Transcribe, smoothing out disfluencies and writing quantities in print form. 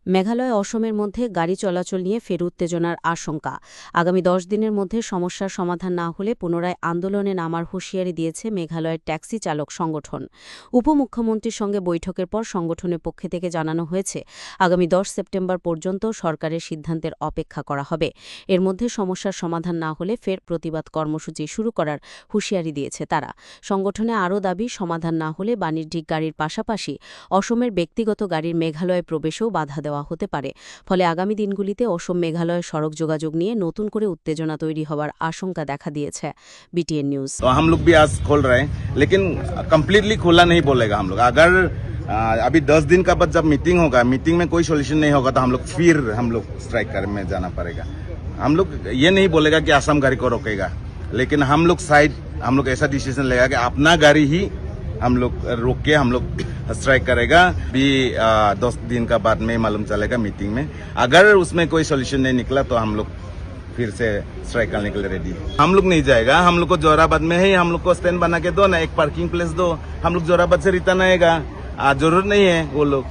মেঘালয় অসমের মধ্যে গাড়ি চলাচল নিয়ে ফের উত্তেজনার আশঙ্কা। আগামী ১০ দিনের মধ্যে সমস্যার সমাধান না হলে পুনরায় আন্দোলনে নামার হুঁশিয়ারি দিয়েছে মেঘালয়ের ট্যাক্সি চালক সংগঠন। উপমুখ্যমন্ত্রীর সঙ্গে বৈঠকের পর সংগঠনের পক্ষ থেকে জানানো হয়েছে, আগামী ১০ সেপ্টেম্বর পর্যন্ত সরকারের সিদ্ধান্তের অপেক্ষা করা হবে। এর মধ্যে সমস্যার সমাধান না হলে ফের প্রতিবাদ কর্মসূচি শুরু করার হুঁশিয়ারি দিয়েছে তারা। সংগঠনে আরও দাবি, সমাধান না হলে বাণিজ্যিক গাড়ির পাশাপাশি অসমের ব্যক্তিগত গাড়ির মেঘালয়ে প্রবেশেও বাধা দেওয়া হতে পারে। ফলে আগামী দিনগুলিতে অসম মেঘালয় সড়ক যোগাযোগ নিয়ে নতুন করে উত্তেজনা তৈরি হওয়ার আশঙ্কা দেখা দিয়েছে। BTN news. तो हम लोग भी आज खोल रहे हैं, लेकिन कम्प्लीटली खुला नहीं बोलेगा हम लोग। अगर अभी 10 दिन का बाद जब मीटिंग होगा, मीटिंग में कोई सोल्यूशन नहीं होगा तो हम लोग स्ट्राइक कर में जाना पड़ेगा। हम लोग ये नहीं बोलेगा कि असम गाड़ी को रोकेगा, लेकिन हम लोग ऐसा डिसीजन लेगा कि अपना गाड़ी ही हम लोग रोक के हम लोग स्ट्राइक करेगा। भी 10 दिन का बाद में मालूम चलेगा मीटिंग में। अगर उसमें कोई सोल्यूशन नहीं निकला तो हम लोग फिर से स्ट्राइक करने के लिए रेडी। हम लोग नहीं जाएगा, हम लोग को जोराबाद में ही हम लोग को स्टैंड बना के दो ना, एक पार्किंग प्लेस दो, हम लोग जोराबाद से रिटर्न आएगा। जरूरत नहीं है वो लोग